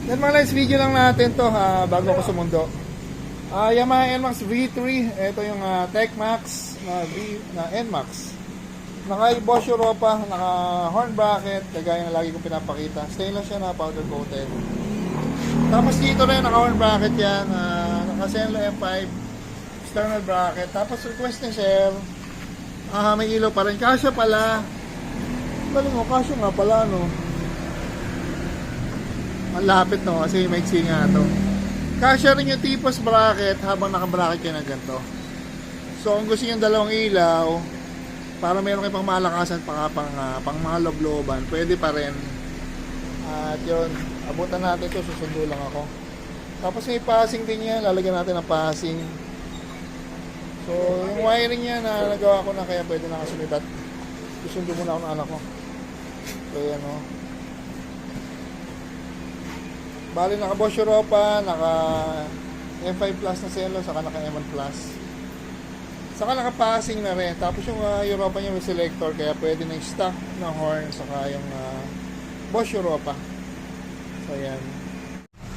Yan mga guys, video lang natin to bago ako sumundo. Yamaha NMAX V3. Ito yung TechMax na NMAX. Naka Bosch Europa, naka horn bracket, kagaya na lagi kong pinapakita. Stainless siya na powder coated. Tapos dito rin naka horn bracket yan, naka Zenlo M5 external bracket. Tapos request ni Sir, may ilaw pa rin. Kasya pala. Galing mo, kasya nga pala no. Malapit no, kasi maiksi nga to. Kasya rin yung tipos bracket habang naka-bracket ka na ganito. So kung gusto nyo dalawang ilaw, para mayroon kayo pang malakasan pang mga loob-looban, pwede pa rin. At yun, abutan natin to, susundo lang ako. Tapos may passing din yan, lalagyan natin ng passing. So yung wiring niya na nagawa ko na, kaya pwede na kasumitat. Susundo muna ako ng anak ko. So yan o. Bali naka Bosch Europa, naka M5 Plus na Zenlo, saka naka M1 Plus. Saka naka-passing na rin. Tapos yung Europa niya may selector, kaya pwede na yung stock ng horn, saka yung Bosch Europa. So yan.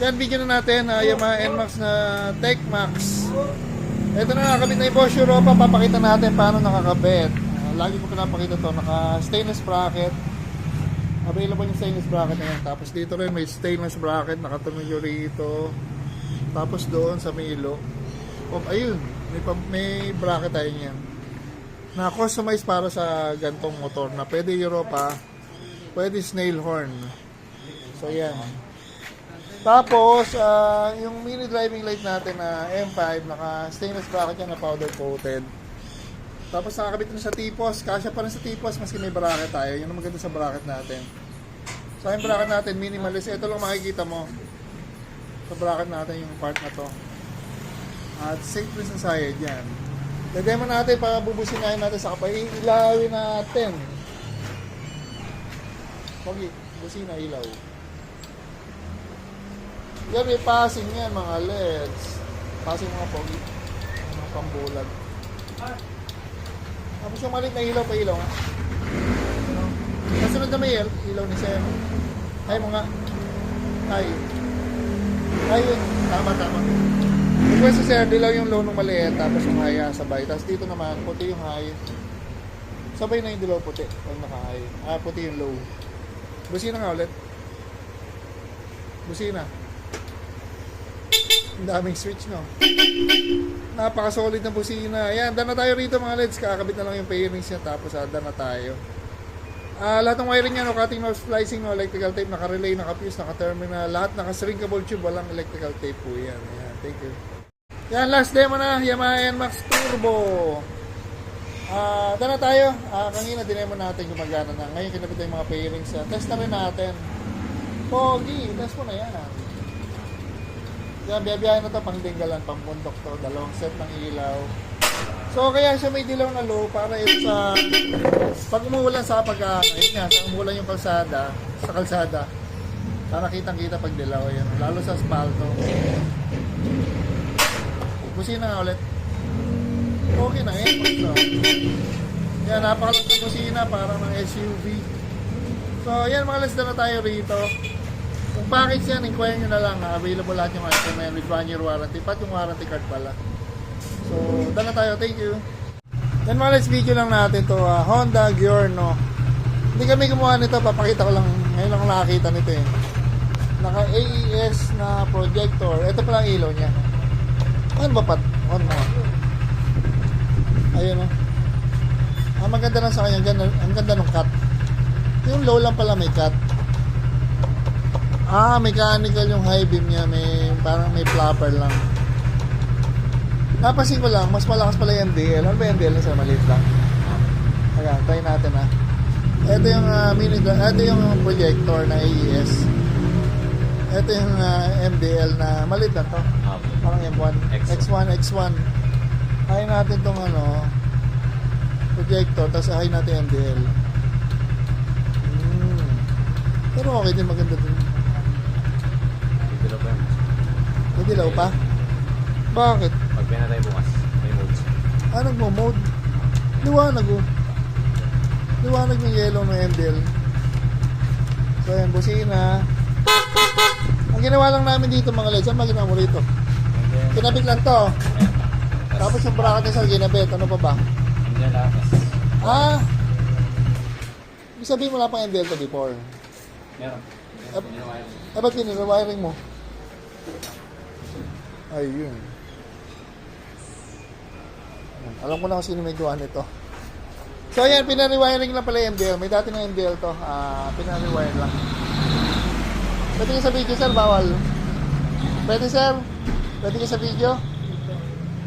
Yan, video na natin, Yamaha NMAX na TechMax. Ito na, nakakabit na yung Bosch Europa. Papakita natin paano nakakabit. Lagi ko pinapakita to, naka stainless bracket. Available yung stainless bracket na yan. Tapos dito rin may stainless bracket, nakatunog yung rito. Tapos doon sa Milo. Ayun, may bracket tayo niyan. Na-customize para sa gantong motor na pwede Europa, pwede snail horn. So yan. Tapos, yung mini driving light natin na M5, naka stainless bracket yan na powder coated. Tapos nakakabit na sa tipos, kasya pa rin sa tipos maski may bracket tayo. Yun ang maganda sa bracket natin. So yung bracket natin, minimalist. Ito lang makikita mo sa bracket natin yung part na to. At safe rin sa side yan. Demo natin para bubusinahin natin sa kapay. Ilawin natin. Pogi, busina ilaw. Yan may passing yan mga LEDs. Passing mga pogi. Mga pambulag. Tapos yung maliit na ilaw pa ilaw nga. Kasunod na may ilaw ni Sam. Ay mo nga. Ay. Ayun. Tama. Request si Sir, dilaw yung low ng maliit. Tapos yung high sabay. Tapos dito naman, puti yung high. Sabay na yung dilaw puti. Pag naka-high. Puti yung low. Busina nga ulit. Busina. Ang daming switch no. Napaka-solid na busina. Ayan, done na tayo rito mga LEDs. Kakabit na lang yung pairings niya. Tapos done na tayo. Lahat ng wiring niya, no, cutting, no, splicing, no, electrical tape, naka-relay, naka-fuse, naka-terminal. Lahat naka-shrinkable tube, walang electrical tape po yan. Ayan, thank you. Yan, last demo na, Yamaha NMAX Turbo. Done na tayo. Kanina dinemo natin gumagana na. Ngayon kinabit na yung mga pairings. Test na rin natin. Pogi, test mo na yan. Yan, biyabiyahin na to, pang dinggalan, pang bundok to, dalawang set ng ilaw. So, kaya siya may dilaw na low para ito sa pag umuulan sa ayun nga, sa umuulan yung kalsada, sa kalsada, para kitang-kita pag dilaw, yan, lalo sa asfalto. Busina nga ulit. Okay na, so. Yan, napakalat na busina, para ng SUV. So, yan mga less na tayo rito. Kung package yan, inquire nyo na lang. Available lahat yung item na yan with 1 year warranty. Pat yung warranty card pala. So, done na tayo. Thank you. Yan mga let's video lang natin to. Honda Giorno. Hindi kami gumawa nito. Papakita ko lang. Ngayon lang nakakita nito eh. Naka AES na projector. Ito pala ang ilaw niya. Ano ba pat? On mo. Ayun o. Ang maganda lang sa kanya. Ang ganda ng cut. Yung low lang pala may cut. Mechanical yung high beam niya. Parang may flapper lang. Napasin ko lang, mas malakas pala yung MDL. Ano ba yung MDL? Nasa maliit lang. Ayan, try natin ha. Ito yung ito yung projector na AES. Ito yung MDL na maliit lang to. Parang M1. X1. Hayin natin tong projector, tapos hayin natin MDL. Pero okay din, maganda din. May dilaw pa? Bakit? Pag pinatay bukas, may modes. Nagmo-mode? Liwanag oh. Liwanag yung yellow ng MDL. So yan, busina. Ang Ang ginawa lang namin dito mga legs, ang ginawa mo rito? Kinabit lang to. Tapos yung bracket niya sa ginabit, ano pa ba? Hindi na lakas. Ah! Ibig sabihin wala pang MDL to before. Meron. Eh, ba't pinire-wiring mo? Ayun. Alam ko na kung sino may gawa nito. So, ayan, pinare-wiring lang pala yung MDL. May dati ng MDL to. Pinare-wire lang. Pwede ka sa video, sir? Bawal. Pwede, sir? Pwede ka sa video?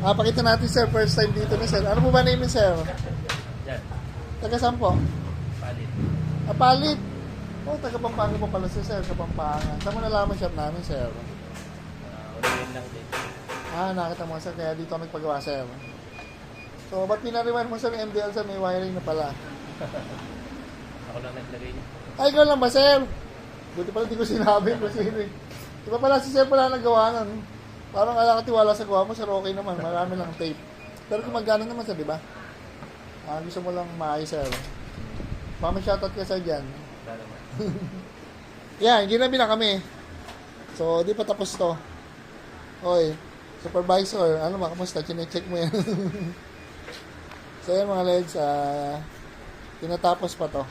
Pakita natin, sir. First time dito na, sir. Ano po ba name ni sir? Yan. Taga saan po? Palit. Palit. Oh, taga Pampanga po pala si sir. Kapampangan. Saan mo nalaman shop namin, sir? Ulihin lang din. Nakita mo, sir. Kaya dito kami pagawa, sir. So, ba't pinariwire mo, sir, yung MDL, sir? May wiring na pala. Ako lang naglagay niya. Ay, ikaw lang ba, sir? Buti pala di ko sinabi kung sino eh. Diba pala si sir pala nagawa nun? Parang alakatiwala sa gawa mo, sir, okay naman. Marami lang tape. Pero gumagana naman, sir, di ba? Gusto mo lang maayos, sir. Baka may shoutout ka, sir, dyan. Wala naman. Yan, ginabi na kami. So, di pa tapos to. Oy, supervisor, ano ba, kamusta? Chinecheck mo yan. So, yan mga legs, tinatapos pa to.